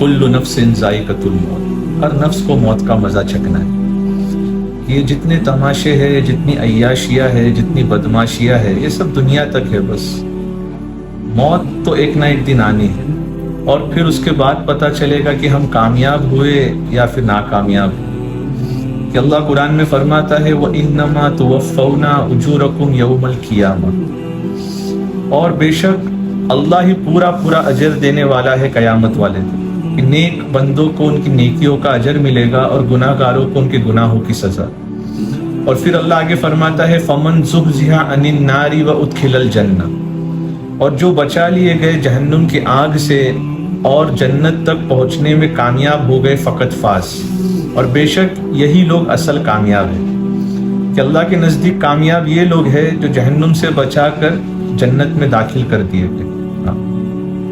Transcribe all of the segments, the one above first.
کل نفس ذائقۃ الموت، ہر نفس کو موت کا مزہ چکھنا ہے۔ یہ جتنے تماشے ہے، جتنی عیاشیاں ہے، جتنی بدماشیاں ہے، یہ سب دنیا تک ہے بس۔ موت تو ایک نہ ایک دن آنی ہے، اور پھر اس کے بعد پتہ چلے گا کہ ہم کامیاب ہوئے یا پھر ناکامیاب ہوئے۔ کہ اللہ قرآن میں فرماتا ہے وَإِنَّمَا تُوَفَّوْنَا أُجُورَكُمْ يَوْمَ الْقِيَامَةِ، اور بے شک اللہ ہی پورا اجر دینے والا ہے قیامت والے دن، کہ نیک بندوں کو ان کی نیکیوں کا اجر ملے گا اور گناہ گاروں کو ان کے گناہوں کی سزا۔ اور پھر اللہ آگے فرماتا ہے فَمَنْ زُحْزِحَ عَنِ النَّارِ وَأُدْخِلَ الْجَنَّةَ، اور جو بچا لیے گئے جہنم کی آگ سے اور جنت تک پہنچنے میں کامیاب ہو گئے، فقط فاز، اور بے شک یہی لوگ اصل کامیاب ہیں۔ کہ اللہ کے نزدیک کامیاب یہ لوگ ہیں جو جہنم سے بچا کر جنت میں داخل کر دیے گئے۔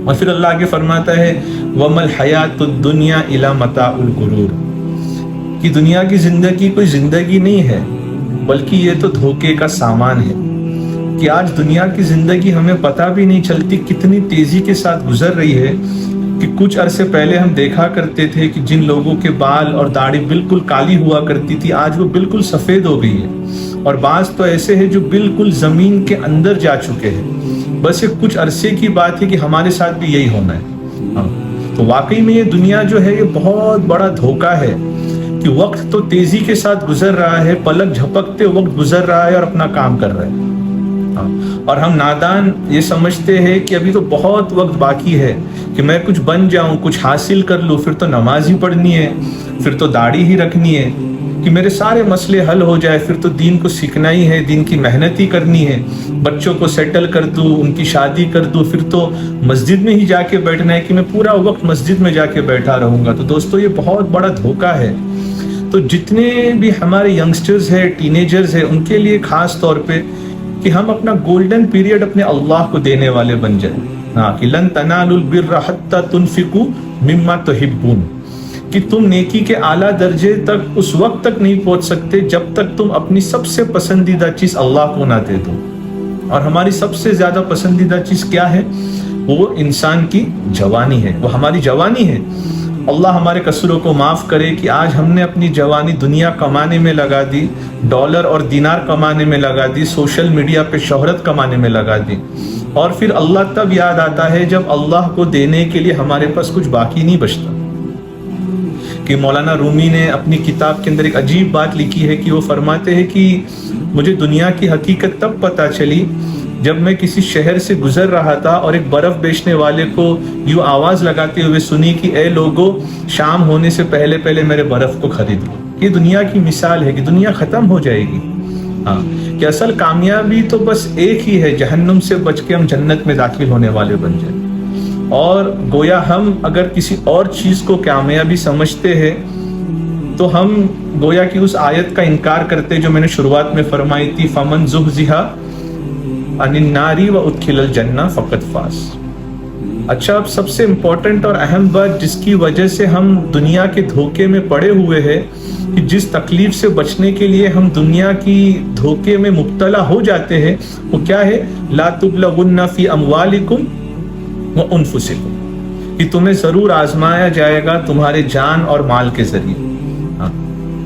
اور پھر اللہ آگے فرماتا ہے وَمَا الْحَيَاةُ الدُّنْيَا إِلَّا مَتَاعُ الْغُرُورِ، کہ دنیا کی زندگی کوئی زندگی نہیں ہے بلکہ یہ تو دھوکے کا سامان ہے۔ کہ آج دنیا کی زندگی ہمیں پتہ بھی نہیں چلتی کتنی تیزی کے ساتھ گزر رہی ہے، کہ کچھ عرصے پہلے ہم دیکھا کرتے تھے کہ جن لوگوں کے بال اور داڑھی بالکل کالی ہوا کرتی تھی آج وہ بالکل سفید ہو گئی ہے، اور بعض تو ایسے ہیں جو بالکل زمین کے اندر جا چکے ہیں۔ بس یہ کچھ عرصے کی بات ہے کہ ہمارے ساتھ بھی یہی ہونا ہے۔ تو واقعی میں یہ دنیا جو ہے یہ بہت بڑا دھوکہ ہے، کہ وقت تو تیزی کے ساتھ گزر رہا ہے، پلک جھپکتے وقت گزر رہا ہے اور اپنا کام کر رہا ہے، اور ہم نادان یہ سمجھتے ہیں کہ ابھی تو بہت وقت باقی ہے کہ میں کچھ بن جاؤں، کچھ حاصل کر لوں، پھر تو نماز ہی پڑھنی ہے، پھر تو داڑھی ہی رکھنی ہے، کہ میرے سارے مسئلے حل ہو جائے، پھر تو دین کو سیکھنا ہی ہے، دین کی محنت ہی کرنی ہے، بچوں کو سیٹل کر دوں، ان کی شادی کر دوں، پھر تو مسجد میں ہی جا کے بیٹھنا ہے کہ میں پورا وقت مسجد میں جا کے بیٹھا رہوں گا۔ تو دوستو یہ بہت بڑا دھوکہ ہے۔ تو جتنے بھی ہمارے ینگسٹرز ہیں، ٹینیجرز ہیں، ان کے لیے خاص طور پہ کہ ہم اپنا گولڈن پیریڈ اپنے اللہ کو دینے والے بن جائیں۔ کہ لن تنالوا البر حتى تنفقوا مما تحبون، کہ تم نیکی کے اعلیٰ درجے تک اس وقت تک نہیں پہنچ سکتے جب تک تم اپنی سب سے پسندیدہ چیز اللہ کو نہ دے دو۔ اور ہماری سب سے زیادہ پسندیدہ چیز کیا ہے؟ وہ انسان کی جوانی ہے، وہ ہماری جوانی ہے۔ اللہ ہمارے قصوروں کو معاف کرے کہ آج ہم نے اپنی جوانی دنیا کمانے میں لگا دی، ڈالر اور دینار کمانے میں لگا دی، سوشل میڈیا پہ شہرت کمانے میں لگا دی، اور پھر اللہ تب یاد آتا ہے جب اللہ کو دینے کے لیے ہمارے پاس کچھ باقی نہیں بچتا۔ کہ مولانا رومی نے اپنی کتاب کے اندر ایک عجیب بات لکھی ہے کہ وہ فرماتے ہیں کہ مجھے دنیا کی حقیقت تب پتہ چلی جب میں کسی شہر سے گزر رہا تھا اور ایک برف بیچنے والے کو یوں آواز لگاتے ہوئے سنی کہ اے لوگو شام ہونے سے پہلے پہلے میرے برف کو خرید لو۔ یہ دنیا کی مثال ہے کہ دنیا ختم ہو جائے گی، کہ اصل کامیابی تو بس ایک ہی ہے، جہنم سے بچ کے ہم جنت میں داخل ہونے والے بن جائیں۔ اور گویا ہم اگر کسی اور چیز کو کامیابی سمجھتے ہیں تو ہم گویا کہ اس آیت کا انکار کرتے جو میں نے شروعات میں فرمائی تھی فَمَنْ زُحْزِحَ عَنِ النَّارِ وَأُدْخِلَ الْجَنَّةَ فَقَدْ فَازَ۔ اچھا، اب سب سے امپورٹنٹ اور اہم بات جس کی وجہ سے ہم دنیا کے دھوکے میں پڑے ہوئے ہیں، کہ جس تکلیف سے بچنے کے لیے ہم دنیا کی دھوکے میں مبتلا ہو جاتے ہیں، وہ کیا ہے؟ لَا تُبْلَغُنَّ فِي أَمْوَالِكُمْ وَأَنفُسِكُمْ، کہ تمہیں ضرور آزمایا جائے گا تمہارے جان اور مال کے ذریعے۔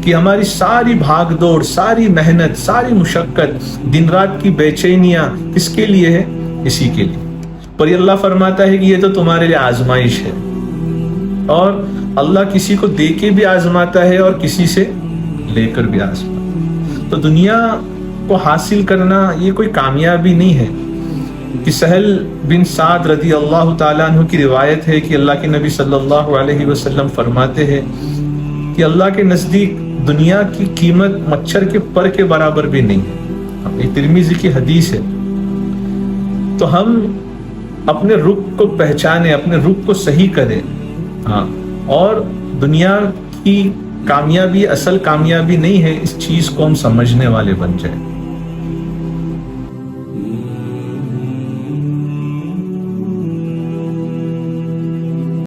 کہ ہماری ساری بھاگ دوڑ، ساری محنت، ساری مشقت، دن رات کی بے چینیاں کس کے لیے ہے؟ اسی کے لیے۔ پر یہ اللہ فرماتا ہے کہ یہ تو تمہارے لیے آزمائش ہے، اور اللہ کسی کو دے کے بھی آزماتا ہے اور کسی سے لے کر بھی آزماتا ہے۔ تو دنیا کو حاصل کرنا یہ کوئی کامیابی نہیں ہے۔ کہ سہل بن سعد رضی اللہ تعالیٰ عنہ کی روایت ہے کہ اللہ کے نبی صلی اللہ علیہ وسلم فرماتے ہیں کہ اللہ کے نزدیک دنیا کی قیمت مچھر کے پر کے برابر بھی نہیں ہے۔ یہ ترمذی کی حدیث ہے۔ تو ہم اپنے رخ کو پہچانے، اپنے رخ کو صحیح کریں، اور دنیا کی کامیابی اصل کامیابی نہیں ہے، اس چیز کو ہم سمجھنے والے بن جائیں۔